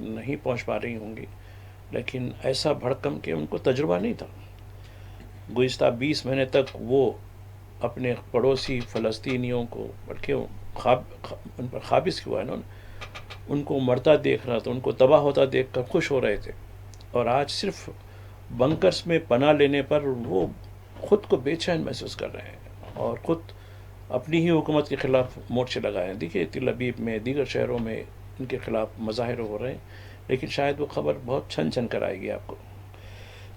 نہیں پہنچ پا رہی ہوں گی، لیکن ایسا بھڑکم کہ ان کو تجربہ نہیں تھا. گزشتہ 20 مہینے تک وہ اپنے پڑوسی فلسطینیوں کو بلکہ ان پر قابض کیا ہے نا، ان کو مرتا دیکھ رہا تھا، ان کو تباہ ہوتا دیکھ کر خوش ہو رہے تھے. اور آج صرف بنکرس میں پناہ لینے پر وہ خود کو بے چین محسوس کر رہے ہیں اور خود اپنی ہی حکومت کے خلاف مورچے لگائے ہیں. دیکھیے تل ابیب میں، دیگر شہروں میں ان کے خلاف مظاہرے ہو رہے ہیں، لیکن شاید وہ خبر بہت چھن چھن کر آئے گی آپ کو.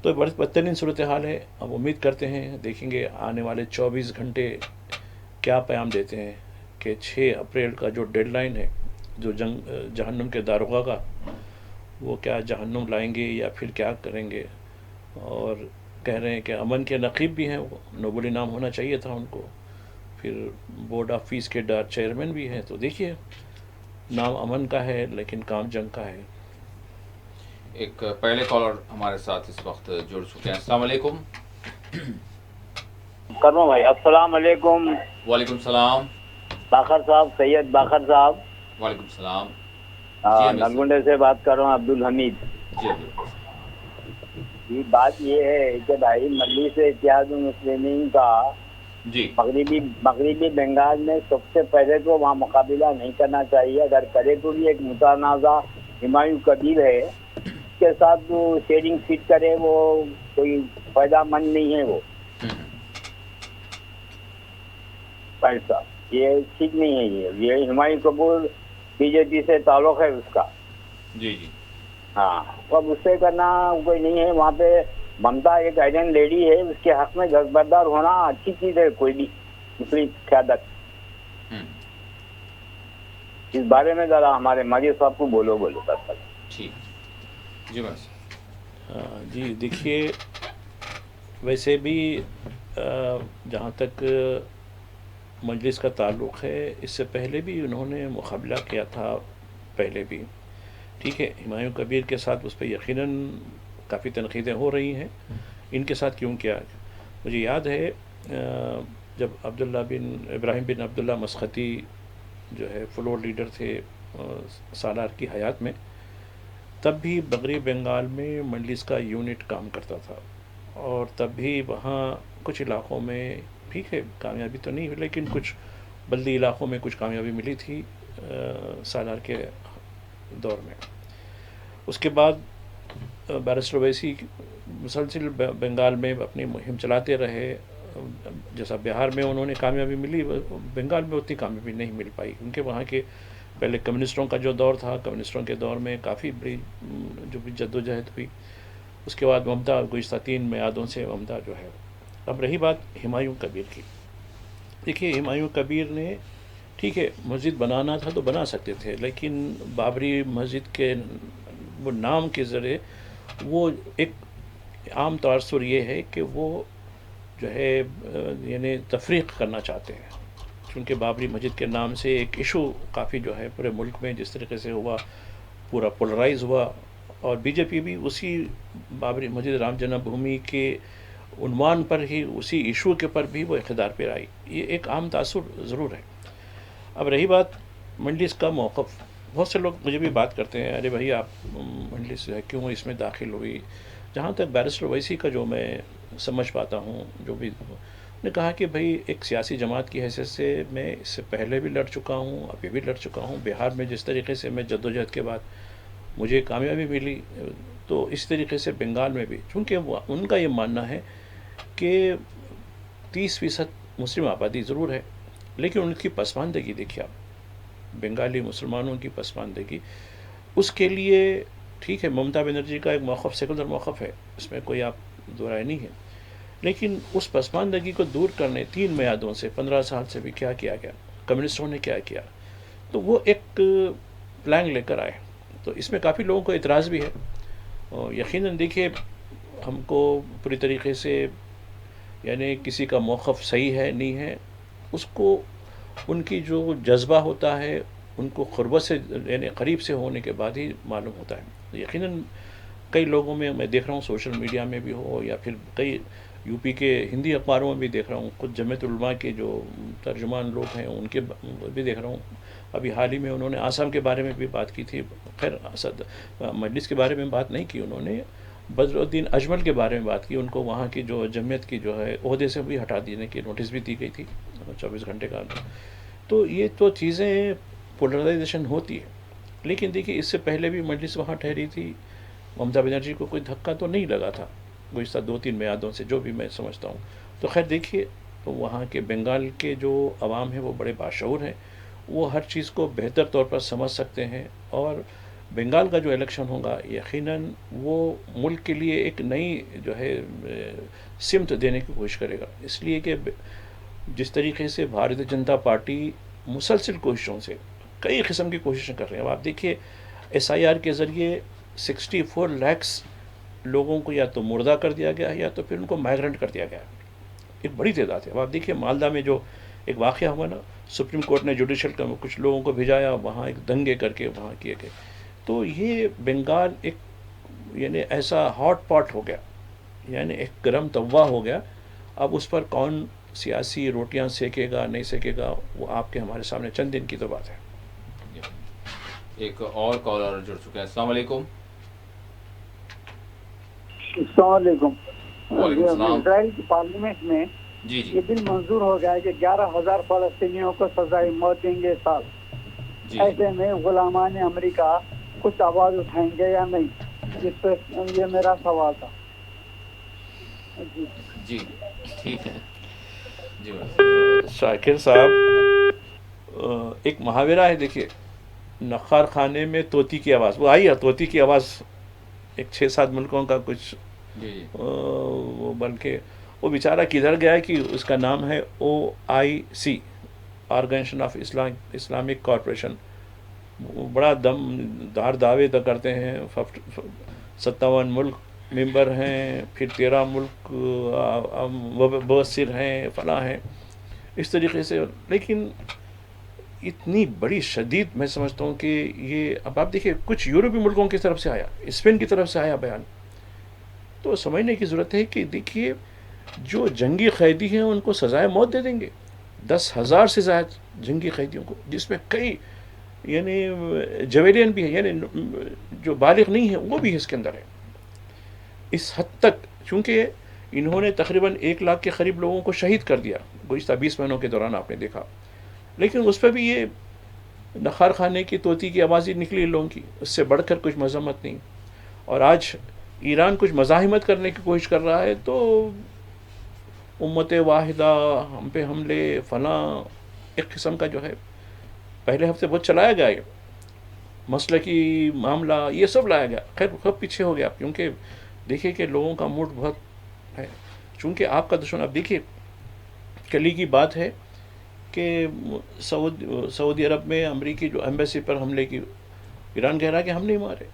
تو بڑی بدترین صورتحال ہے. اب امید کرتے ہیں، دیکھیں گے آنے والے 24 گھنٹے کیا پیام دیتے ہیں کہ 6 اپریل کا جو ڈیڈ لائن ہے جو جہنم کے داروغہ کا، وہ کیا جہنم لائیں گے یا پھر کیا کریں گے. اور کہہ رہے ہیں کہ امن کے نقیب بھی ہیں، وہ نوبل انعام ہونا چاہیے تھا ان کو. پھر بورڈ آف پیس کے چیئرمین بھی ہیں. تو دیکھیے نام امن کا ہے لیکن کام جنگ کا ہے. ایک پہلے کالر ہمارے ساتھ اس وقت جڑ چکے ہیں. السلام علیکم. کرمو بھائی السلام علیکم. وعلیکم السلام. باقر صاحب، سید باقر صاحب. وعلیکم السلام. نلگنڈے سے بات کر رہا ہوں، عبدالحمید. جی عبدالحمید. یہ بات یہ ہے کہ بھائی مجلس اتحاد المسلمین کا جی مغربی بنگال میں سب سے پہلے تو وہاں مقابلہ نہیں کرنا چاہیے. اگر کرے تو بھی ایک متنازع ہمایوں کبیر ہے، اس کے ساتھ جو شیئرنگ سیٹ کرے وہ کوئی فائدہ مند نہیں ہے. وہ پیسہ یہ ٹھیک نہیں ہے. یہ ہمایوں کبیر بی جے پی سے تعلق ہے اس کا. جی جی ہاں، اب اس سے کرنا کوئی نہیں ہے. وہاں پہ ممتا ایک آئیڈین لیڈی ہے، اس کے حق میں دستبردار ہونا اچھی چیز ہے. کوئی بھی مسلم قیادت اس بارے میں ذرا ہمارے ماجد صاحب کو بولو بس. ٹھیک. جی بس. جی دیکھیے، ویسے بھی جہاں تک مجلس کا تعلق ہے، اس سے پہلے بھی انہوں نے مقابلہ کیا تھا پہلے بھی. ٹھیک ہے، ہمایوں کبیر کے ساتھ اس پہ یقیناً کافی تنقیدیں ہو رہی ہیں. ان کے ساتھ کیوں کیا؟ مجھے یاد ہے جب ابراہیم بن عبداللہ مسقطی جو ہے فلور لیڈر تھے سالار کی حیات میں، تب بھی مغربی بنگال میں مجلس کا یونٹ کام کرتا تھا. اور تب بھی وہاں کچھ علاقوں میں ٹھیک ہے کامیابی تو نہیں ہوئی، لیکن کچھ بلدی علاقوں میں کچھ کامیابی ملی تھی سالار کے دور میں. اس کے بعد بیرسٹر اویسی مسلسل بنگال میں اپنی مہم چلاتے رہے. جیسا بہار میں انہوں نے کامیابی ملی، بنگال میں اتنی کامیابی نہیں مل پائی، کیونکہ وہاں کے پہلے کمیونسٹوں کا جو دور تھا، کمیونسٹوں کے دور میں کافی بڑی جو بھی جدوجہد ہوئی. اس کے بعد ممتا گزشتہ 3 میعادوں سے ممتا جو ہے. اب رہی بات ہمایوں کبیر کی. دیکھیے ہمایوں کبیر نے ٹھیک ہے مسجد بنانا تھا تو بنا سکتے تھے، لیکن بابری مسجد کے وہ نام کے ذریعے وہ ایک عام تاثر یہ ہے کہ وہ جو ہے یعنی تفریق کرنا چاہتے ہیں. چونکہ بابری مسجد کے نام سے ایک ایشو کافی جو ہے پورے ملک میں جس طریقے سے ہوا، پورا پولرائز ہوا. اور بی جے پی بھی اسی بابری مسجد رام جنم بھومی کے عنوان پر ہی، اسی ایشو کے پر بھی وہ اقتدار پہ آئی. یہ ایک عام تاثر ضرور ہے. اب رہی بات مجلس کا موقف، بہت سے لوگ مجھے بھی بات کرتے ہیں ارے بھائی آپ مجلس جو ہے کیوں اس میں داخل ہوئی. جہاں تک بیرسٹر اویسی کا جو میں سمجھ پاتا ہوں، جو بھی نے کہا کہ بھائی ایک سیاسی جماعت کی حیثیت سے میں اس سے پہلے بھی لڑ چکا ہوں، ابھی بھی لڑ چکا ہوں. بہار میں جس طریقے سے میں جدوجہد کے بعد مجھے کامیابی ملی، تو اس طریقے سے بنگال میں بھی، چونکہ ان کا یہ ماننا ہے کہ 30% مسلم آبادی ضرور ہے، لیکن ان کی پسماندگی دیکھیے آپ، بنگالی مسلمانوں کی پسماندگی، اس کے لیے ٹھیک ہے ممتا بنرجی کا ایک موقف سیکولر موقف ہے، اس میں کوئی آپ دو رائے نہیں ہے، لیکن اس پسماندگی کو دور کرنے 3 میعادوں سے 15 سال سے بھی کیا کیا گیا، کمیونسٹوں نے کیا کیا، تو وہ ایک پلان لے کر آئے. تو اس میں کافی لوگوں کو اعتراض بھی ہے. اور یقیناً دیکھیے ہم کو پوری طریقے سے یعنی کسی کا موقف صحیح ہے نہیں ہے، اس کو ان کی جو جذبہ ہوتا ہے ان کو قربت سے یعنی قریب سے ہونے کے بعد ہی معلوم ہوتا ہے. یقیناً کئی لوگوں میں دیکھ رہا ہوں سوشل میڈیا میں بھی ہو یا پھر کئی یو پی کے ہندی اخباروں میں بھی دیکھ رہا ہوں، کچھ جمعیت علماء کے جو ترجمان لوگ ہیں ان کے بھی دیکھ رہا ہوں. ابھی حال ہی میں انہوں نے آسام کے بارے میں بھی بات کی تھی. خیر مجلس کے بارے میں بات نہیں کی، انہوں نے بدر الدین اجمل کے بارے میں بات کی. ان کو وہاں کی جو جمعیت کی جو ہے عہدے سے بھی ہٹا دینے کی نوٹس بھی دی گئی تھی 24 گھنٹے کا. تو یہ تو چیزیں پولرائزیشن ہوتی ہے. لیکن دیکھیے اس سے پہلے بھی مجلس وہاں ٹھہری تھی، ممتا بنرجی کو کوئی دھکا تو نہیں لگا تھا گزشتہ 2-3 میعادوں سے، جو بھی میں سمجھتا ہوں. تو خیر دیکھیے وہاں کے بنگال کے جو عوام ہیں وہ بڑے باشعور ہیں، وہ ہر چیز کو بہتر طور پر سمجھ سکتے ہیں. اور بنگال کا جو الیکشن ہوگا یقیناً وہ ملک کے لیے ایک نئی جو ہے سمت دینے کی کوشش کرے گا. اس لیے کہ جس طریقے سے بھارتیہ جنتا پارٹی مسلسل کوششوں سے کئی قسم کی کوششیں کر رہے ہیں. اب آپ دیکھیے SIR کے ذریعے 64 لاکھ لوگوں کو یا تو مردہ کر دیا گیا ہے یا تو پھر ان کو مائیگرنٹ کر دیا گیا ہے. ایک بڑی تعداد ہے. اب آپ دیکھیے مالدہ میں جو ایک واقعہ ہوا نا، سپریم کورٹ نے جوڈیشل کا کچھ لوگوں کو بھیجایا وہاں، ایک دنگے کر کے وہاں کیے گئے. تو یہ بنگال ایک یعنی ایسا ہاٹ پاٹ ہو گیا، یعنی ایک گرم توا ہو گیا. اب اس پر کون سیاسی روٹیاں سیکے گا نہیں سیکے گا وہ آپ کے ہمارے سامنے چند دن کی تو بات ہے. ایک اور کالر جڑ چکے ہیں. السلام علیکم. السلام علیکم. وعلیکم السلام. اسرائیل کی پارلیمنٹ میں جی جی یہ بل منظور ہو گیا ہے کہ 11,000 فلسطینیوں کو سزائے موت دیں گے سال. جی ایسے میں غلامان امریکہ کچھ آواز اٹھائیں گے یا نہیں؟ جس پہ یہ میرا سوال تھا. جی جی ٹھیک ہے. جی شاکر صاحب ایک محاورہ ہے دیکھیے، نخار خانے میں طوطی کی آواز، وہ آئی ہے طوطی کی آواز ایک 6-7 ملکوں کا کچھ جی جی وہ بلکہ وہ بیچارہ کدھر گیا کہ اس کا نام ہے OIC، organization of Islamic corporation. بڑا دم دار دعوے تو کرتے ہیں، 57 ملک ممبر ہیں، پھر 13 ملک مبصر ہیں، فلاں ہیں اس طریقے سے. لیکن اتنی بڑی شدید میں سمجھتا ہوں کہ یہ اب آپ دیکھیں کچھ یورپی ملکوں کی طرف سے آیا، اسپین کی طرف سے آیا بیان. تو سمجھنے کی ضرورت ہے کہ دیکھیے جو جنگی قیدی ہیں ان کو سزائے موت دے دیں گے، 10,000 سے زائد جنگی قیدیوں کو، جس میں کئی یعنی جویلین بھی ہے، یعنی جو بالغ نہیں ہے وہ بھی اس کے اندر ہے. اس حد تک چونکہ انہوں نے تقریباً 1 لاکھ کے قریب لوگوں کو شہید کر دیا گزشتہ 20 مہینوں کے دوران، آپ نے دیکھا. لیکن اس پہ بھی یہ نخار خانے کی طوطی کی آوازیں نکلی لوگوں کی، اس سے بڑھ کر کچھ مذمت نہیں. اور آج ایران کچھ مزاحمت کرنے کی کوشش کر رہا ہے تو امت واحدہ، ہم پہ حملے، فلاں ایک قسم کا جو ہے پہلے ہفتے بہت چلایا گیا ہے مسلکی معاملہ، یہ سب لایا گیا. خیر خود پیچھے ہو گیا کیونکہ دیکھیے کہ لوگوں کا موڈ بہت ہے. چونکہ آپ کا دشمن، اب دیکھیے کلی کی بات ہے کہ سعودی عرب میں امریکی جو ایمبیسی پر حملے کی، ایران کہہ رہا کہ ہم نہیں مارے.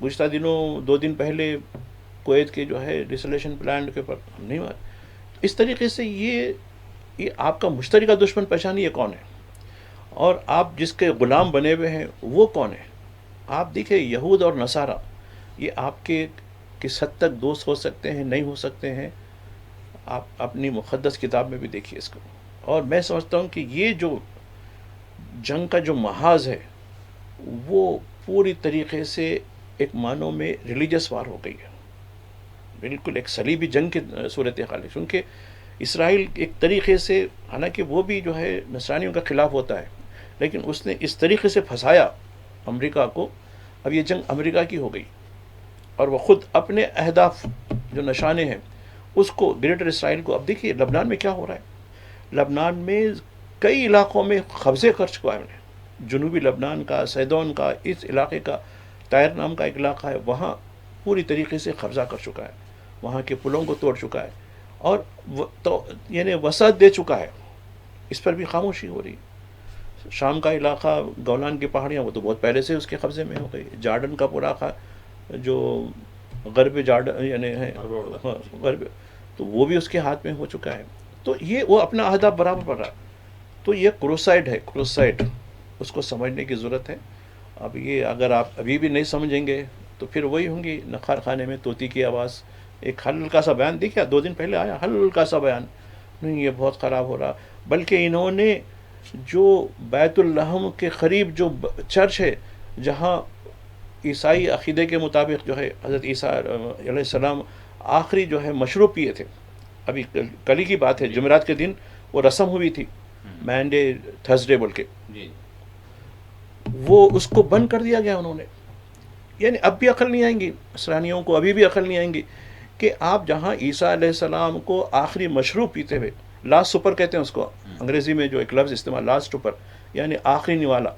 گزشتہ دنوں 2 دن پہلے کویت کے جو ہے ڈیسلیشن پلان کے اوپر ہم نہیں مارے. اس طریقے سے یہ آپ کا مشترکہ دشمن پہچانیے کون ہے، اور آپ جس کے غلام بنے ہوئے ہیں وہ کون ہے. آپ دیکھیں یہود اور نصارہ یہ آپ کے کس حد تک دوست ہو سکتے ہیں نہیں ہو سکتے ہیں، آپ اپنی مقدس کتاب میں بھی دیکھیے اس کو. اور میں سمجھتا ہوں کہ یہ جو جنگ کا جو محاذ ہے وہ پوری طریقے سے ایک معنوں میں ریلیجس وار ہو گئی ہے، بالکل ایک صلیبی جنگ کی صورتحال ہے. کیونکہ اسرائیل ایک طریقے سے، حالانکہ وہ بھی جو ہے نصرانیوں کا خلاف ہوتا ہے، لیکن اس نے اس طریقے سے پھنسایا امریکہ کو. اب یہ جنگ امریکہ کی ہو گئی اور وہ خود اپنے اہداف جو نشانے ہیں اس کو گریٹر اسرائیل کو. اب دیکھیے لبنان میں کیا ہو رہا ہے، لبنان میں کئی علاقوں میں قبضے کر چکا ہے. جنوبی لبنان کا، سیدون کا، اس علاقے کا طائر نام کا ایک علاقہ ہے، وہاں پوری طریقے سے قبضہ کر چکا ہے، وہاں کے پلوں کو توڑ چکا ہے اور تو یعنی وسعت دے چکا ہے. اس پر بھی خاموشی ہو رہی. شام کا علاقہ، گولان کی پہاڑیاں، وہ تو بہت پہلے سے اس کے قبضے میں ہو گئی. جارڈن کا پورا جو غرب جارڈن یعنی ہے غرب، تو وہ بھی اس کے ہاتھ میں ہو چکا ہے. تو یہ وہ اپنا اہداف برابر پڑ رہا ہے. تو یہ کروسائڈ ہے، کروسائڈ، اس کو سمجھنے کی ضرورت ہے. اب یہ اگر آپ ابھی بھی نہیں سمجھیں گے تو پھر وہی ہوں گی نخار خانے میں طوطی کی آواز ایک ہلکا سا بیان دیکھا 2 دن پہلے آیا ہلکا سا بیان, نہیں یہ بہت خراب ہو رہا, بلکہ انہوں نے جو بیت الحم کے قریب جو چرچ ہے جہاں عیسائی عقیدے کے مطابق جو ہے حضرت عیسیٰ علیہ السلام آخری جو ہے مشروب پیے تھے, ابھی کل ہی کی بات ہے, جمعرات کے دن وہ رسم ہوئی تھی, مینڈے تھرسڈے بول کے, جی وہ اس کو بند کر دیا گیا انہوں نے. یعنی اب بھی عقل نہیں آئیں گی نصرانیوں کو, ابھی بھی عقل نہیں آئیں گی کہ آپ جہاں عیسیٰ علیہ السلام کو آخری مشروب پیتے ہوئے, لاسٹ سپر کہتے ہیں اس کو انگریزی میں جو ایک لفظ استعمال, لاسٹ سپر یعنی آخری نوالا,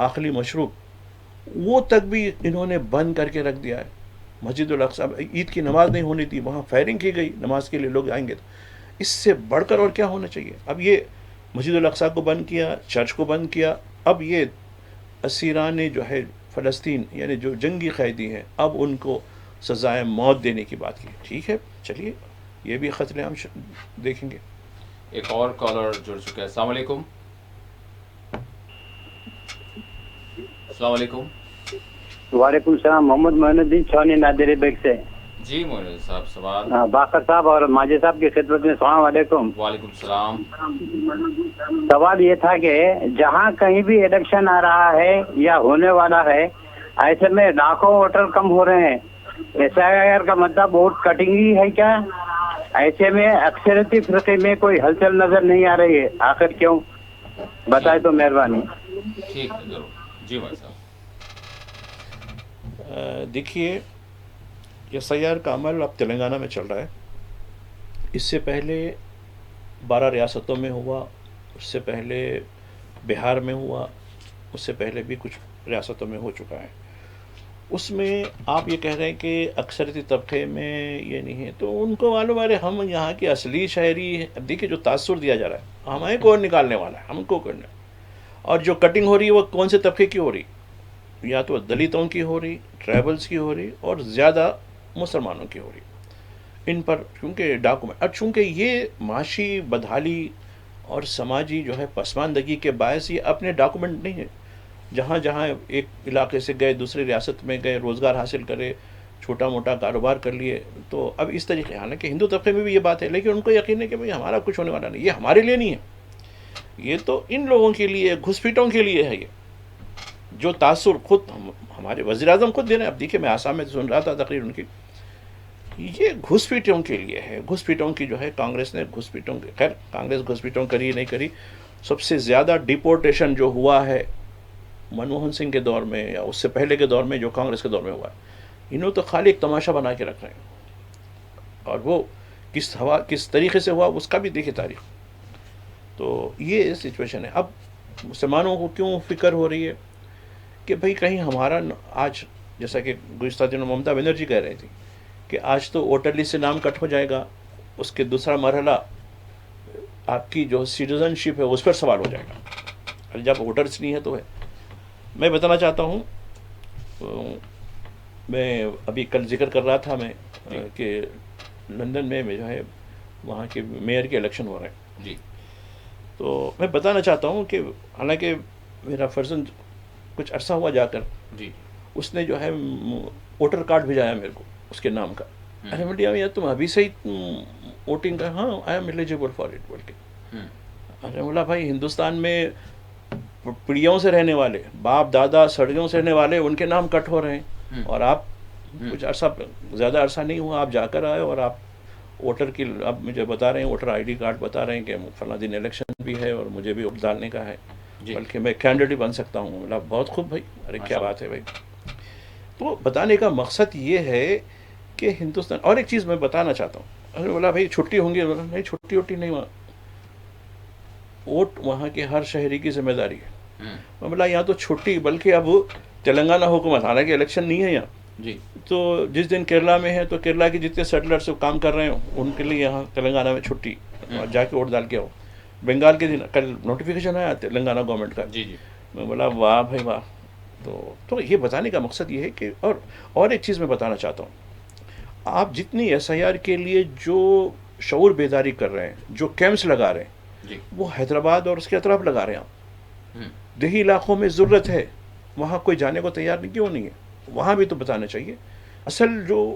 آخری مشروب, وہ تک بھی انہوں نے بند کر کے رکھ دیا ہے. مسجد الاقصی عید کی نماز نہیں ہونی تھی, وہاں فائرنگ کی گئی, نماز کے لیے لوگ آئیں گے, تو اس سے بڑھ کر اور کیا ہونا چاہیے. اب یہ مسجد الاقصی کو بند کیا, چرچ کو بند کیا, اب یہ اسیران جو ہے فلسطین یعنی جو جنگی قیدی ہیں, اب ان کو سزائے موت دینے کی بات کی. ٹھیک ہے, چلیے یہ بھی خطرے ہم دیکھیں گے. ایک اور کالر جڑ چکا ہے. السلام علیکم. السلام علیکم. وعلیکم السلام. محمد معین الدین چھانی نادری بیگ سے. جی معین صاحب سوال. باقر صاحب اور ماجد صاحب کی خدمت میں السلام علیکم. وعلیکم السلام. سوال یہ تھا کہ جہاں کہیں بھی الیکشن آ رہا ہے یا ہونے والا ہے, ایسے میں لاکھوں ووٹر کم ہو رہے ہیں, SIR کا مطلب ووٹ کٹنگ ہی ہے کیا؟ ایسے میں اکثریتی فرقے میں کوئی ہلچل نظر نہیں آ رہی ہے, آخر کیوں؟ بتائے تو مہربانی. ٹھیک ہے ضرور. جی بھائی صاحب. دیکھیے SIR کا عمل اب تلنگانہ میں چل رہا ہے. اس سے پہلے 12 ریاستوں میں ہوا, اس سے پہلے بہار میں ہوا, اس سے پہلے بھی کچھ ریاستوں میں ہو چکا ہے. اس میں آپ یہ کہہ رہے ہیں کہ اکثریتی طبقے میں یہ نہیں ہے, تو ان کو معلوم ہے ہم یہاں کے اصلی شہری. دیکھیے جو تاثر دیا جا رہا ہے ہمیں کون نکالنے والا ہے, ہم کو کرنا. اور جو کٹنگ ہو رہی ہے وہ کون سے طبقے کی ہو رہی, یا تو دلتوں کی ہو رہی, ٹرائبلز کی ہو رہی, اور زیادہ مسلمانوں کی ہو رہی. ان پر کیونکہ ڈاکومنٹ, اور چونکہ یہ معاشی بدحالی اور سماجی جو ہے پسماندگی کے باعث یہ اپنے ڈاکومنٹ نہیں ہے. جہاں جہاں ایک علاقے سے گئے دوسری ریاست میں گئے, روزگار حاصل کرے, چھوٹا موٹا کاروبار کر لیے, تو اب اس طریقے. حالانکہ ہندو طبقے میں بھی یہ بات ہے, لیکن ان کو یقین ہے کہ بھئی ہمارا کچھ ہونے والا نہیں, یہ ہمارے لیے نہیں ہے, یہ تو ان لوگوں کے لیے, گھسپیٹوں کے لیے ہے. یہ جو تاثر خود ہمارے وزیر اعظم خود دے رہے ہیں. اب دیکھیں میں آسام میں سن رہا تھا تقریر ان کی, یہ گھسپیٹوں کے لیے ہے. گھسپیٹوں کی جو ہے کانگریس نے گھسپیٹوں, خیر کانگریس گھسپیٹوں کری نہیں کری, سب سے زیادہ ڈیپورٹیشن جو ہوا ہے منموہن سنگھ کے دور میں یا اس سے پہلے کے دور میں جو کانگریس کے دور میں ہوا ہے, انہوں تو خالی ایک تماشا بنا کے رکھ رہے ہیں. اور وہ کس طریقے سے ہوا اس کا بھی دیکھے تاریخ. تو یہ سچویشن ہے. اب مسلمانوں کو کیوں فکر ہو رہی ہے کہ بھئی کہیں ہمارا آج, جیسا کہ گزشتہ دنوں ممتا بنرجی کہہ رہی تھی کہ آج تو ووٹر لسٹ سے نام کٹ ہو جائے گا, اس کے دوسرا مرحلہ آپ کی جو سٹیزن شپ ہے اس پر سوال ہو جائے گا. جب ووٹرس نہیں ہے تو ہے. میں بتانا چاہتا ہوں, میں ابھی کل ذکر کر رہا تھا میں کہ لندن میں جو ہے وہاں کے میئر کے الیکشن ہو رہے ہیں. جی. تو میں بتانا چاہتا ہوں کہ حالانکہ میرا فرزند کچھ عرصہ ہوا جا کر, جی. اس نے جو ہے ووٹر کارڈ بھیجایا میرے کو اس کے نام کا. ارے میں یار تم ابھی سے ہی ووٹنگ کا, ہاں I am eligible for it بول کے. ارے بولا بھائی ہندوستان میں پیڑھیوں سے رہنے والے, باپ دادا صدیوں سے رہنے والے, ان کے نام کٹ ہو رہے ہیں, اور آپ کچھ عرصہ, زیادہ عرصہ نہیں ہوا آپ جا کر آئے, اور آپ ووٹر کی اب مجھے بتا رہے ہیں, ووٹر ID کارڈ بتا رہے ہیں کہ فلاں دن الیکشن بھی ہے اور مجھے بھی ووٹ ڈالنے کا ہے, بلکہ میں کینڈیڈیٹ بن سکتا ہوں. بولا بہت خوب بھائی, ارے کیا بات ہے بھائی. تو بتانے کا مقصد یہ ہے کہ ہندوستان. اور ایک چیز میں بتانا چاہتا ہوں, ارے بولا بھائی چھٹی ہوں گی, نہیں چھٹی وٹی نہیں, وہاں ووٹ وہاں کے ہر شہری کی ذمہ داری ہے. میں بولا یہاں تو چھٹی, بلکہ اب تلنگانہ حکومت, حالانکہ الیکشن نہیں ہے یہاں, جی. تو جس دن کیرلا میں ہے تو کیرلا کے جتنے سیٹلرس کام کر رہے ہیں ان کے لیے یہاں تلنگانہ میں چھٹی, اور جا کے ووٹ ڈال کے آؤ. بنگال کے دن کل نوٹیفیکیشن آیا تلنگانہ گورنمنٹ کا. جی. جی. میں بولا واہ بھائی واہ. تو یہ بتانے کا مقصد یہ ہے کہ, اور ایک چیز میں بتانا چاہتا ہوں, آپ جتنی SIR کے لیے جو شعور بیداری کر رہے ہیں, جو کیمپس لگا رہے ہیں, جی. وہ حیدرآباد اور اس کے اطراف لگا رہے ہیں. آپ دیہی علاقوں میں ضرورت ہے, وہاں کوئی جانے کو تیار نہیں, کیوں نہیں ہے, وہاں بھی تو بتانا چاہیے. اصل جو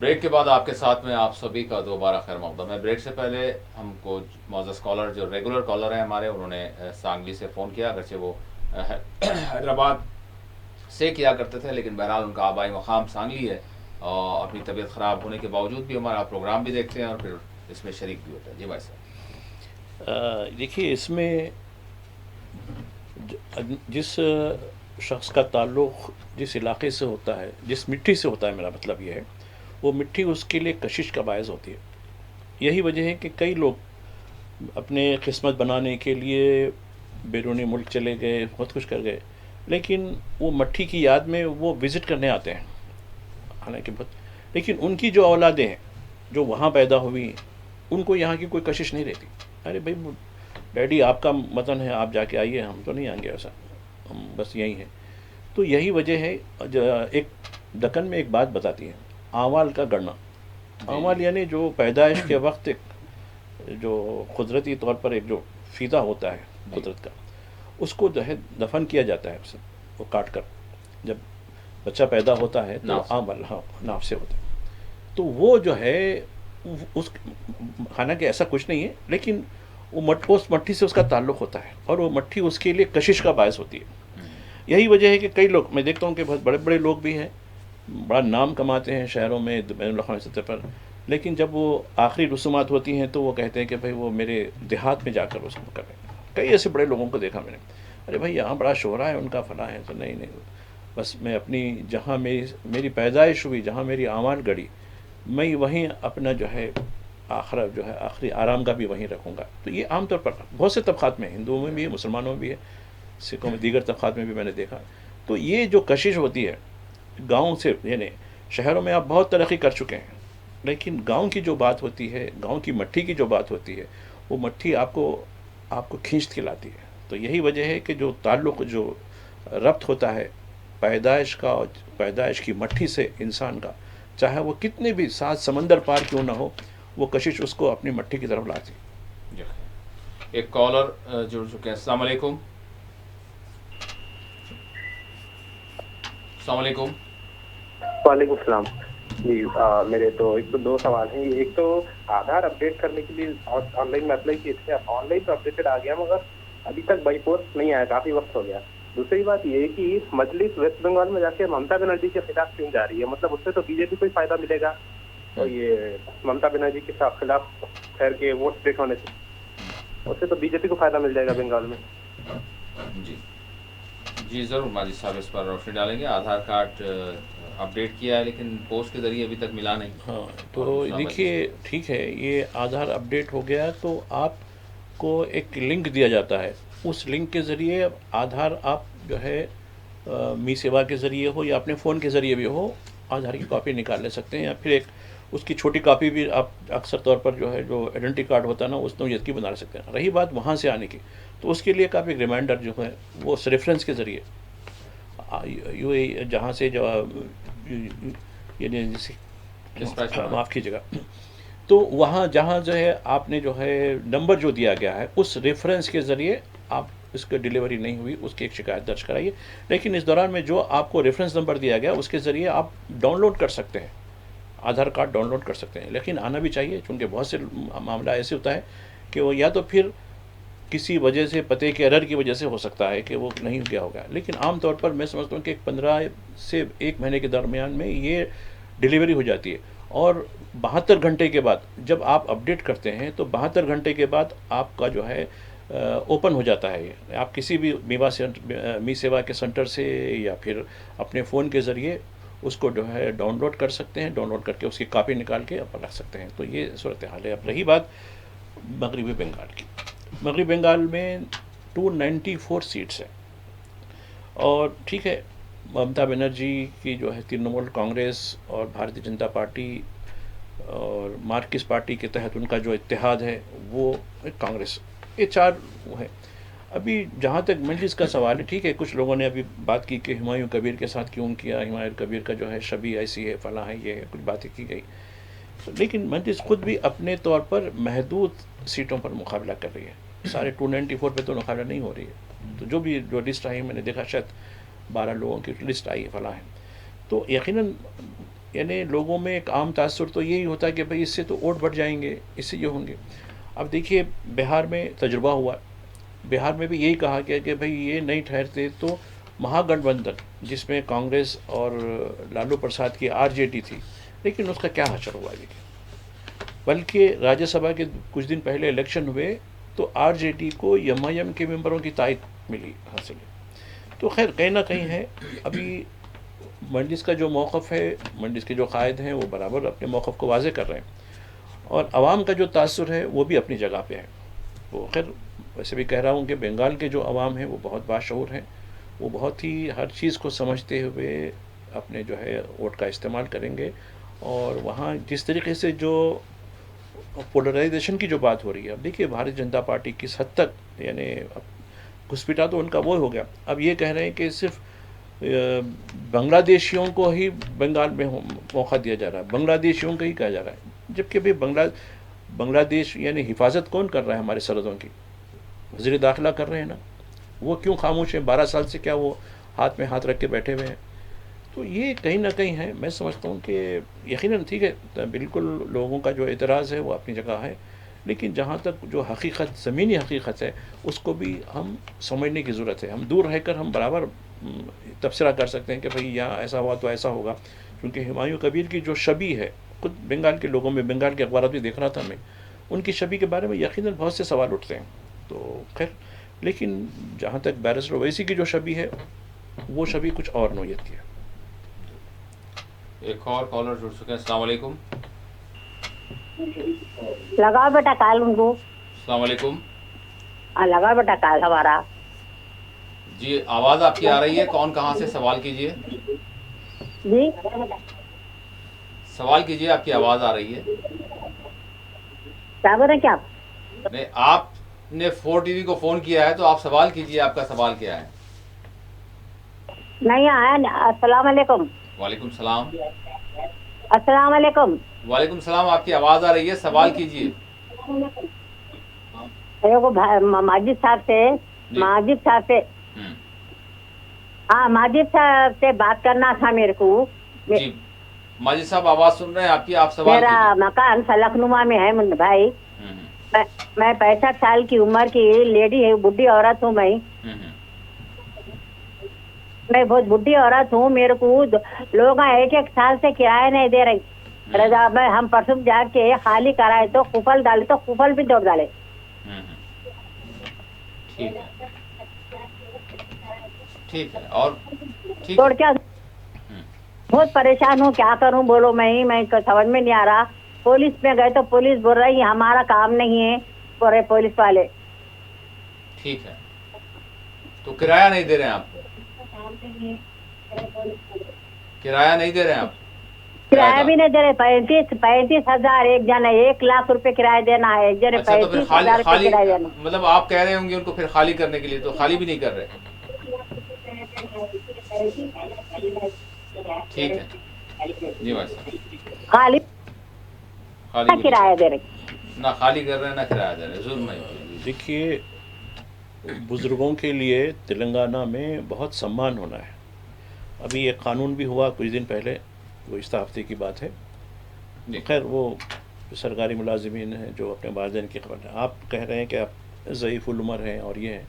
بریک کے بعد آپ کے ساتھ میں آپ سبھی کا دوبارہ خیر مقدم ہے. بریک سے پہلے ہم کو معزز کالر جو ریگولر کالر ہیں ہمارے, انہوں نے سانگلی سے فون کیا, اگرچہ وہ حیدرآباد سے کیا کرتے تھے, لیکن بہرحال ان کا آبائی مقام سانگلی ہے, اور اپنی طبیعت خراب ہونے کے باوجود بھی ہمارا پروگرام بھی دیکھتے ہیں اور پھر اس میں شریک بھی ہوتے ہیں. جی بھائی صاحب. دیکھیے, اس میں جس شخص کا تعلق جس علاقے سے ہوتا ہے, جس مٹی سے ہوتا ہے, میرا مطلب یہ ہے, وہ مٹی اس کے لیے کشش کا باعث ہوتی ہے. یہی وجہ ہے کہ کئی لوگ اپنے قسمت بنانے کے لیے بیرونی ملک چلے گئے, بہت کچھ کر گئے, لیکن وہ مٹی کی یاد میں وہ وزٹ کرنے آتے ہیں, حالانکہ لیکن ان کی جو اولادیں ہیں جو وہاں پیدا ہوئی, ان کو یہاں کی کوئی کشش نہیں رہتی. ارے بھائی ڈیڈی آپ کا وطن ہے, آپ جا کے آئیے, ہم تو نہیں آئیں گے, ایسا ہم بس یہی ہیں. تو یہی وجہ ہے. ایک دکن میں ایک بات بتاتی ہے, اعمال کا گڑنا. اعمال یعنی جو پیدائش کے وقت ایک جو قدرتی طور پر ایک جو فیضا ہوتا ہے قدرت کا, اس کو جو ہے دفن کیا جاتا ہے, وہ کاٹ کر جب بچہ پیدا ہوتا ہے تو اعمال ناف سے ہوتا ہے. تو وہ جو ہے اس حالانکہ ایسا کچھ نہیں ہے, لیکن وہ اس مٹی سے اس کا تعلق ہوتا ہے, اور وہ مٹی اس کے لیے کشش کا باعث ہوتی ہے. یہی وجہ ہے کہ کئی لوگ, میں دیکھتا ہوں کہ بہت بڑے بڑے لوگ بھی ہیں, بڑا نام کماتے ہیں شہروں میں بین الاقوامی سطح پر, لیکن جب وہ آخری رسومات ہوتی ہیں تو وہ کہتے ہیں کہ بھائی وہ میرے دیہات میں جا کر اس کو کریں. کئی ایسے بڑے لوگوں کو دیکھا میں نے, ارے بھائی یہاں بڑا شہرہ ہے, ان کا فلاں ہے, تو نہیں, بس میں اپنی جہاں میری پیدائش ہوئی, جہاں میری اعمال گڑی, میں وہیں اپنا جو ہے آخری آرام کا بھی وہیں رکھوں گا. تو یہ عام طور پر بہت سے طبقات میں, ہندوؤں میں بھی ہے, مسلمانوں میں بھی ہے, سکھوں میں, دیگر طبقات میں بھی میں نے دیکھا. تو یہ جو کشش ہوتی ہے گاؤں سے, یعنی شہروں میں آپ بہت ترقی کر چکے ہیں, لیکن گاؤں کی جو بات ہوتی ہے, گاؤں کی مٹی کی جو بات ہوتی ہے, وہ مٹی آپ کو کھینچ کے لاتی ہے. تو یہی وجہ ہے کہ جو تعلق, جو ربط ہوتا ہے پیدائش کا, پیدائش کی مٹی سے انسان کا, چاہے وہ کتنے بھی 7 سمندر پار کیوں نہ ہو, وہ کشش اس کو اپنی مٹی کی طرف لاتی. ایک کالر جڑ چکے ہیں. السلام علیکم. السلام علیکم. وعلیکم السلام. جی میرے تو ایک تو 2 سوال ہیں. ایک تو آدھار اپڈیٹ کرنے کے لیے آن لائن میں اپلائی کیے تھے, آن لائن تو اپڈیٹڈ آ گیا, مگر ابھی تک بائی پوسٹ نہیں آیا, کافی وقت ہو گیا. دوسری بات یہ ہے کہ مجلس ویسٹ بنگال میں جا کے ممتا بنرجی کے خلاف کیوں جا رہی ہے؟ مطلب اس سے تو بی جے پی کو ہی فائدہ ملے گا, اور یہ ممتا بنرجی کے خلاف خیر کے ووٹ اسپلٹ ہونے سے اس سے تو بی جے پی کو فائدہ مل جائے گا بنگال میں. جی ضرور ماجد صاحب اس پر روشنی ڈالیں گے. آدھار کارڈ اپڈیٹ کیا ہے لیکن پوسٹ کے ذریعے ابھی تک ملا نہیں. ہاں تو دیکھیے ٹھیک ہے, یہ آدھار اپڈیٹ ہو گیا تو آپ کو ایک لنک دیا جاتا ہے, اس لنک کے ذریعے آدھار آپ جو ہے می سیوا کے ذریعے ہو یا اپنے فون کے ذریعے بھی ہو, آدھار کی کاپی نکال لے سکتے ہیں, یا پھر ایک اس کی چھوٹی کاپی بھی آپ اکثر طور پر جو ہے جو آئیڈینٹی کارڈ ہوتا ہے نا اس نوعیت کی بنا سکتے ہیں. رہی بات وہاں سے آنے کی, تو اس کے لیے کافی ریمائنڈر جو ہے وہ اس ریفرنس کے ذریعے یو اے جہاں سے جو یعنی معاف کیجیے گا, تو وہاں جہاں جو ہے آپ نے جو ہے نمبر جو دیا گیا ہے اس ریفرنس کے ذریعے آپ اس کی ڈیلیوری نہیں ہوئی اس کی ایک شکایت درج کرائیے. لیکن اس دوران میں جو آپ کو ریفرنس نمبر دیا گیا اس کے ذریعے آپ ڈاؤن لوڈ کر سکتے ہیں, آدھار کارڈ ڈاؤن لوڈ کر سکتے ہیں, لیکن آنا بھی چاہیے, چونکہ بہت سے معاملہ ایسے ہوتا ہے کہ وہ یا تو پھر کسی وجہ سے پتے کے ایرر کی وجہ سے ہو سکتا ہے کہ وہ نہیں گیا ہوگا, لیکن عام طور پر میں سمجھتا ہوں کہ 15 سے 1 مہینے کے درمیان میں یہ ڈیلیوری ہو جاتی ہے. اور 72 گھنٹے کے بعد جب آپ اپڈیٹ کرتے ہیں تو 72 گھنٹے کے بعد آپ کا جو ہے اوپن ہو جاتا ہے. یہ آپ کسی بھی می سیوا کے سینٹر سے یا پھر اپنے فون کے ذریعے اس کو جو ہے ڈاؤن لوڈ کر سکتے ہیں, ڈاؤن لوڈ کر کے اس کی کاپی نکال کے آپ رکھ سکتے ہیں. تو یہ صورتحال ہے. اب رہی بات مغربی بنگال کی, مغربی بنگال میں 294 سیٹس ہیں, اور ٹھیک ہے ممتا بنرجی کی جو ہے ترنمول کانگریس اور بھارتیہ جنتا پارٹی اور مارکسسٹ پارٹی کے تحت ان کا جو اتحاد ہے وہ کانگریس, یہ 4 وہ ہے. ابھی جہاں تک مجلس کا سوال ہے, ٹھیک ہے کچھ لوگوں نے ابھی بات کی کہ ہمایوں کبیر کے ساتھ کیوں کیا, ہمایوں کبیر کا جو ہے شبیہ ایسی ہے, فلاں ہے, یہ ہے, کچھ باتیں کی گئی, لیکن مجلس خود بھی اپنے طور پر محدود سیٹوں پر مقابلہ کر رہی ہے. سارے 294 پہ تو مقابلہ نہیں ہو رہی ہے. تو جو لسٹ آئی میں نے دیکھا شاید 12 لوگوں کی لسٹ آئی ہے, فلاں ہے. تو یقیناً یعنی لوگوں میں ایک عام تاثر تو یہی ہوتا ہے کہ بھئی اس سے تو ووٹ بڑھ جائیں گے، اس سے یہ ہوں گے. اب دیکھیے بہار میں تجربہ ہوا، بہار میں بھی یہی کہا گیا کہ بھئی یہ نہیں ٹھہرتے تو مہا گٹھ بندھن جس میں کانگریس اور لالو پرساد کی RJD تھی، لیکن اس کا کیا حشر ہوا دیکھیے. بلکہ راجیہ سبھا کے کچھ دن پہلے الیکشن ہوئے تو RJD کو MIM کے ممبروں کی تائید ملی حاصل ہے. تو خیر کہیں نہ کہیں ہے. ابھی منڈس کا جو موقف ہے، منڈس کے جو قائد ہیں وہ برابر اپنے موقف کو واضح کر رہے ہیں، اور عوام کا جو تاثر ہے وہ بھی اپنی جگہ پہ ہے. وہ خیر ویسے بھی کہہ رہا ہوں کہ بنگال کے جو عوام ہیں وہ بہت باشعور ہیں، وہ بہت ہی ہر چیز کو سمجھتے ہوئے اپنے جو ہے ووٹ کا استعمال کریں گے. اور وہاں جس طریقے سے جو پولرائزیشن کی جو بات ہو رہی ہے، اب دیکھیے بھارتیہ جنتا پارٹی کس حد تک یعنی گھسپٹا تو ان کا وہ ہو گیا. اب یہ کہہ رہے ہیں کہ صرف بنگلہ دیشیوں کو ہی بنگال میں موقع دیا جا رہا ہے، بنگلہ دیشیوں کا ہی کہا جا رہا ہے، جبکہ بھی بنگلہ دیش یعنی حفاظت کون کر رہا ہے ہمارے سرحدوں کی؟ وزیر داخلہ کر رہے ہیں نا. وہ کیوں خاموش ہیں؟ 12 سال سے کیا وہ ہاتھ میں ہاتھ رکھ کے بیٹھے ہوئے ہیں؟ تو یہ کہیں نہ کہیں ہے. میں سمجھتا ہوں کہ یقیناً ٹھیک ہے، بالکل لوگوں کا جو اعتراض ہے وہ اپنی جگہ ہے، لیکن جہاں تک جو حقیقت، زمینی حقیقت ہے، اس کو بھی ہم سمجھنے کی ضرورت ہے. ہم دور رہ کر ہم برابر تبصرہ کر سکتے ہیں کہ بھئی یہاں ایسا ہوا تو ایسا ہوگا، کیونکہ ہمایوں کبیر کی جو شبیہ ہے، خود بنگال کے لوگوں میں، بنگال کے اخبارات بھی دیکھ رہا تھا میں، ان کی شبیہ کے بارے میں یقیناً بہت سے سوال اٹھتے ہیں. تو خیر لیکن جہاں تک بیرسٹر اویسی کی جو شبیہ ہے وہ شبیہ کچھ اور نوعیت کی ہے. ایک اور کالر جڑ چکے ہیں. السلام علیکم. لگاؤ بیٹا کال ان کو. السلام علیکم. لگاؤ بیٹا کال ہمارا. جی آواز آپ کی آ رہی ہے. کون کہاں سے؟ سوال کیجئے. جی سوال کیجئے، آپ کی آواز آ رہی ہے. کیا بول رہے ہیں کیا آپ؟ نہیں، آپ نے 4 TV کو فون کیا ہے تو آپ سوال کیجئے. آپ کا سوال کیا ہے؟ نہیں آیا. السلام علیکم. وعلیکم السلام. السلام علیکم. وعلیکم السلام. آپ کی آواز آ رہی ہے، سوال کیجئے. ماجد صاحب سے جی. ماجد صاحب سے ہاں ماجد صاحب سے بات کرنا تھا میرے کو. جی ماجد صاحب آواز سن رہے ہیں آپ کی، آپ سوال میرا کیجئے. مکان فلکنما میں ہے بھائی. میں 65 سال کی عمر کی لیڈی ہے، بڈھی عورت ہوں. میں بہت بڈھی عورت ہوں. میرے کو لوگ 1 سال سے کرایہ نہیں دے رہی. رضا میں ہم پرسوں جا کے خالی کرائے تو قفل ڈالے تو قفل بھی دوڑ ڈالے. ٹھیک ہے، ٹھیک ہے. اور ٹھیک توڑ کیا بہت پریشان ہوں. کیا کروں بولو؟ میں سمجھ میں نہیں آ رہا. پولیس میں گئے تو پولیس بول رہی ہمارا کام نہیں ہے، بول رہے پولیس والے. ٹھیک ہے. تو کرایہ نہیں دے رہے ہیں آپ؟ کرایہ نہیں دے رہے ہیں آپ؟ کرایہ بھی نہیں دے رہے. 35,000 ایک جانا، 1 لاکھ روپے کرایہ دینا ہے ایک جنے. اچھا، تو پھر 35,000 روپے کرایہ دینا. مطلب آپ کہہ رہے ہوں گے ان کو پھر خالی کرنے کے لیے، تو خالی بھی نہیں کر رہے. ٹھیک ہے جی بھائی صاحب. خالی خالی کرایہ دے رہے، نہ خالی کر رہے ہیں نہ کرایہ دے رہے. ظلم ہے. دیکھیے بزرگوں کے لیے تلنگانہ میں بہت سمان ہونا ہے. ابھی ایک قانون بھی ہوا کچھ دن پہلے، گزشتہ ہفتے کی بات ہے. خیر وہ سرکاری ملازمین ہیں جو اپنے والدین کی خبر ہے. آپ کہہ رہے ہیں کہ آپ ضعیف العمر ہیں اور یہ ہیں.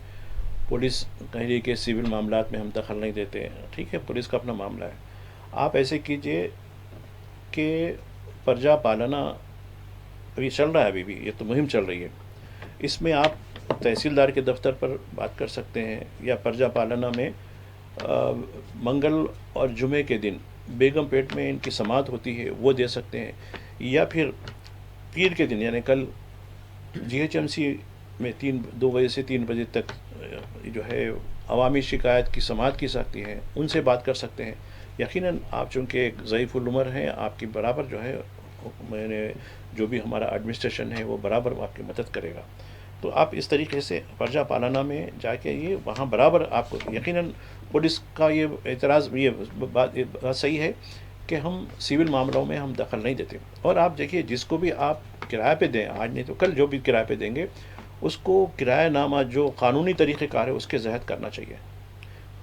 پولیس کہہ رہی ہے کہ سول معاملات میں ہم دخل نہیں دیتے. ٹھیک ہے، پولیس کا اپنا معاملہ ہے. آپ ایسے کیجئے کہ پرجا پالنا ابھی چل رہا ہے، ابھی بھی یہ تو مہم چل رہی ہے. اس میں آپ تحصیلدار کے دفتر پر بات کر سکتے ہیں، یا پرجا پالنا میں منگل اور جمعے کے دن بیگم پیٹ میں ان کی سماعت ہوتی ہے وہ دے سکتے ہیں، یا پھر پیر کے دن یعنی کل GHMC میں 2 بجے سے 3 بجے تک جو ہے عوامی شکایت کی سماعت کی سکتی ہیں، ان سے بات کر سکتے ہیں. یقیناً آپ چونکہ ایک ضعیف العمر ہیں، آپ کی برابر جو ہے میں نے جو بھی ہمارا ایڈمنسٹریشن ہے وہ برابر آپ کی مدد کرے گا. تو آپ اس طریقے سے پرجا پالانا میں جا کے یہ وہاں برابر آپ کو یقیناً پولیس کا یہ اعتراض، یہ بات صحیح ہے کہ ہم سول معاملوں میں ہم دخل نہیں دیتے. اور آپ دیکھیے جس کو بھی آپ کرایہ پہ دیں، آج نہیں تو کل جو بھی کرایہ پہ دیں گے، اس کو کرایہ نامہ جو قانونی طریقہ کار ہے اس کے تحت کرنا چاہیے.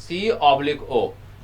C/O,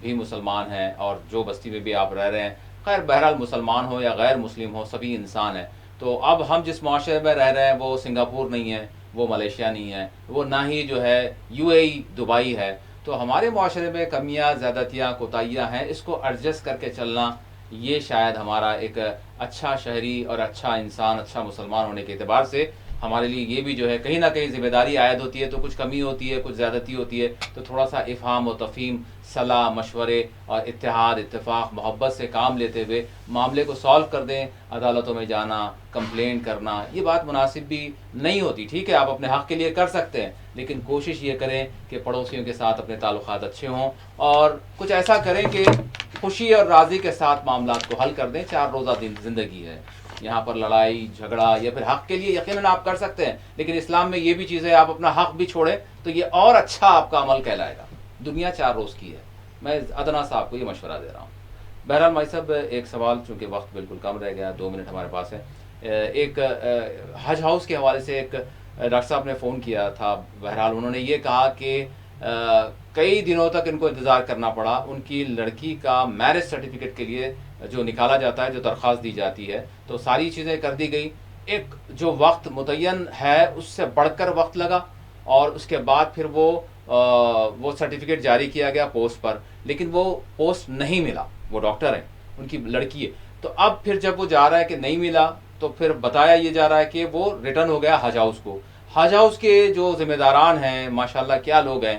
بھی مسلمان ہیں اور جو بستی میں بھی آپ رہ رہے ہیں، خیر بہرحال مسلمان ہو یا غیر مسلم ہو سبھی انسان ہیں. تو اب ہم جس معاشرے میں رہ رہے ہیں وہ سنگاپور نہیں ہے، وہ ملیشیا نہیں ہے، وہ نہ ہی جو ہے UAE دبئی ہے. تو ہمارے معاشرے میں کمیاں، زیادتیاں، کوتاہیاں ہیں، اس کو ایڈجسٹ کر کے چلنا یہ شاید ہمارا ایک اچھا شہری اور اچھا انسان، اچھا مسلمان ہونے کے اعتبار سے ہمارے لیے یہ بھی جو ہے کہیں نہ کہیں ذمہ داری عائد ہوتی ہے. تو کچھ کمی ہوتی ہے، کچھ زیادتی ہوتی ہے، تو تھوڑا سا افہام و تفہیم، صلاح مشورے اور اتحاد اتفاق محبت سے کام لیتے ہوئے معاملے کو سالو کر دیں. عدالتوں میں جانا، کمپلین کرنا، یہ بات مناسب بھی نہیں ہوتی. ٹھیک ہے آپ اپنے حق کے لیے کر سکتے ہیں، لیکن کوشش یہ کریں کہ پڑوسیوں کے ساتھ اپنے تعلقات اچھے ہوں اور کچھ ایسا کریں کہ خوشی اور راضی کے ساتھ معاملات کو حل کر دیں. 4 روزہ زندگی ہے، یہاں پر لڑائی جھگڑا یا پھر حق کے لیے یقیناً آپ کر سکتے ہیں، لیکن اسلام میں یہ بھی چیز ہے آپ اپنا حق بھی چھوڑیں تو یہ اور اچھا آپ کا عمل کہلائے گا. دنیا 4 روز کی ہے. میں ادنا صاحب کو یہ مشورہ دے رہا ہوں. بہرحال بھائی صاحب ایک سوال، چونکہ وقت بالکل کم رہ گیا، 2 منٹ ہمارے پاس ہے. ایک حج ہاؤس کے حوالے سے ایک ڈاکٹر صاحب نے فون کیا تھا. بہرحال انہوں نے یہ کہا کہ کئی دنوں تک ان کو انتظار کرنا پڑا. ان کی لڑکی کا میرج سرٹیفکیٹ کے لیے جو نکالا جاتا ہے، جو درخواست دی جاتی ہے، تو ساری چیزیں کر دی گئی. ایک جو وقت متعین ہے اس سے بڑھ کر وقت لگا اور اس کے بعد پھر وہ سرٹیفکیٹ جاری کیا گیا پوسٹ پر، لیکن وہ پوسٹ نہیں ملا. وہ ڈاکٹر ہیں، ان کی لڑکی ہے. تو اب پھر جب وہ جا رہا ہے کہ نہیں ملا تو پھر بتایا یہ جا رہا ہے کہ وہ ریٹرن ہو گیا حج ہاؤس کو. حج ہاؤس کے جو ذمہ داران ہیں ماشاءاللہ کیا لوگ ہیں،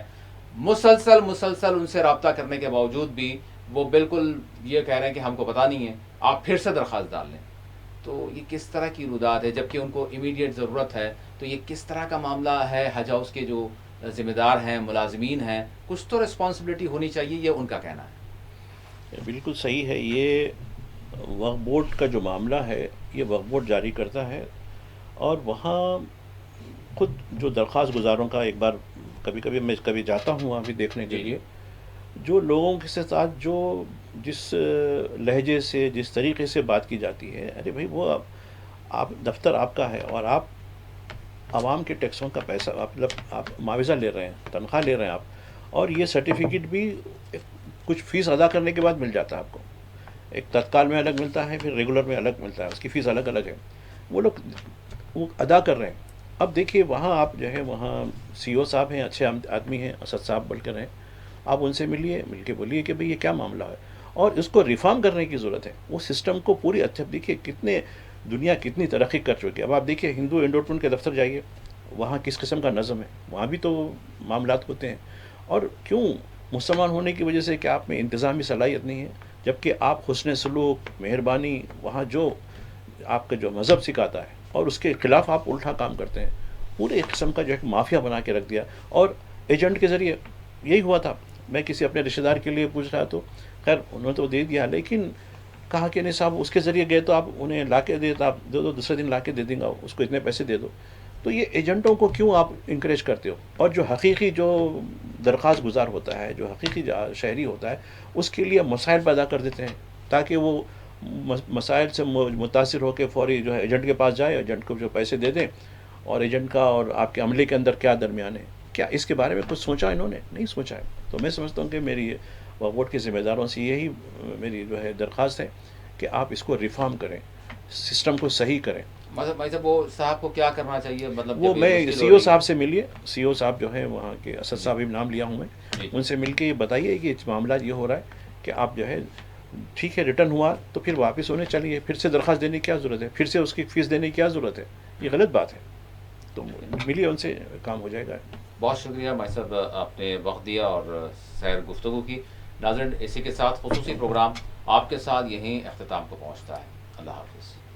مسلسل ان سے رابطہ کرنے کے باوجود بھی وہ بالکل یہ کہہ رہے ہیں کہ ہم کو پتہ نہیں ہے، آپ پھر سے درخواست ڈال لیں. تو یہ کس طرح کی رودات ہے جبکہ ان کو امیڈیٹ ضرورت ہے؟ تو یہ کس طرح کا معاملہ ہے؟ حج ہاؤس کے جو ذمہ دار ہیں، ملازمین ہیں، کچھ تو رسپانسبلٹی ہونی چاہیے، یہ ان کا کہنا ہے. بالکل صحیح ہے. یہ وقف بورڈ کا جو معاملہ ہے یہ وقف بورڈ جاری کرتا ہے، اور وہاں خود جو درخواست گزاروں کا ایک بار میں کبھی جاتا ہوں وہاں بھی دیکھنے کے لیے، جو لوگوں کے ساتھ جو جس لہجے سے جس طریقے سے بات کی جاتی ہے، ارے بھائی وہ آپ دفتر آپ کا ہے اور آپ عوام کے ٹیکسوں کا پیسہ آپ معاوضہ لے رہے ہیں، تنخواہ لے رہے ہیں آپ، اور یہ سرٹیفکیٹ بھی کچھ فیس ادا کرنے کے بعد مل جاتا ہے آپ کو. ایک تتکال میں الگ ملتا ہے، پھر ریگولر میں الگ ملتا ہے، اس کی فیس الگ ہے. وہ لوگ وہ ادا کر رہے ہیں. اب دیکھیے وہاں آپ جو ہے وہاں CO صاحب ہیں، اچھے آدمی ہیں، اسد صاحب بول کر ہیں، آپ ان سے مل کے بولیے کہ بھئی یہ کیا معاملہ ہے اور اس کو ریفارم کرنے کی ضرورت ہے. وہ سسٹم کو پوری اچھا دیکھیے دنیا کتنی ترقی کر چکی ہے. اب آپ دیکھیے ہندو انڈوٹمنٹ کے دفتر جائیے، وہاں کس قسم کا نظم ہے، وہاں بھی تو معاملات ہوتے ہیں. اور کیوں؟ مسلمان ہونے کی وجہ سے کہ آپ میں انتظامی صلاحیت نہیں ہے، جبکہ آپ حسن سلوک، مہربانی، وہاں جو آپ کا جو مذہب سکھاتا ہے اور اس کے خلاف آپ الٹا کام کرتے ہیں. پورے ایک قسم کا جو ہے مافیا بنا کے رکھ دیا. اور ایجنٹ کے ذریعے یہی ہوا تھا. میں کسی اپنے رشتہ دار کے لیے پوچھ رہا تو خیر انہوں نے تو دے دیا، لیکن کہا کہ نہیں صاحب اس کے ذریعے گئے تو آپ انہیں لا کے دے، آپ دے دو، دوسرے دن لا کے دے دیں گا، اس کو اتنے پیسے دے دو. تو یہ ایجنٹوں کو کیوں آپ انکریج کرتے ہو؟ اور جو حقیقی جو درخواست گزار ہوتا ہے، جو حقیقی شہری ہوتا ہے، اس کے لیے مسائل پیدا کر دیتے ہیں تاکہ وہ مسائل سے متاثر ہو کے فوری جو ہے ایجنٹ کے پاس جائے، ایجنٹ کو جو پیسے دے دیں. اور ایجنٹ کا اور آپ کے عملے کے اندر کیا درمیان ہے؟ کیا اس کے بارے میں کچھ سوچا انہوں نے؟ نہیں سوچا ہے. تو میں سمجھتا ہوں کہ میری وقف بورڈ کے ذمہ داروں سے یہی میری جو ہے درخواست ہے کہ آپ اس کو ریفارم کریں، سسٹم کو صحیح کریں. مطلب بھائی صاحب وہ صاحب کو کیا کرنا چاہیے؟ مطلب وہ میں CO صاحب سے ملیے، CO صاحب جو ہے وہاں کے اسد صاحب بھی نام لیا ہوں میں، ان سے مل کے یہ بتائیے کہ معاملہ یہ ہو رہا ہے کہ آپ جو ہے ٹھیک ہے ریٹرن ہوا تو پھر واپس ہونے چلیے، پھر سے درخواست دینے کی کیا ضرورت ہے، پھر سے اس کی فیس دینے کی کیا ضرورت ہے؟ یہ غلط بات ہے. تو ملیے ان سے، کام ہو جائے گا. بہت شکریہ بھائی صاحب، آپ نے وقت دیا اور سیر گفتگو کی. ناظرین اسی کے ساتھ خصوصی پروگرام آپ کے ساتھ یہیں اختتام کو پہنچتا ہے. اللہ حافظ.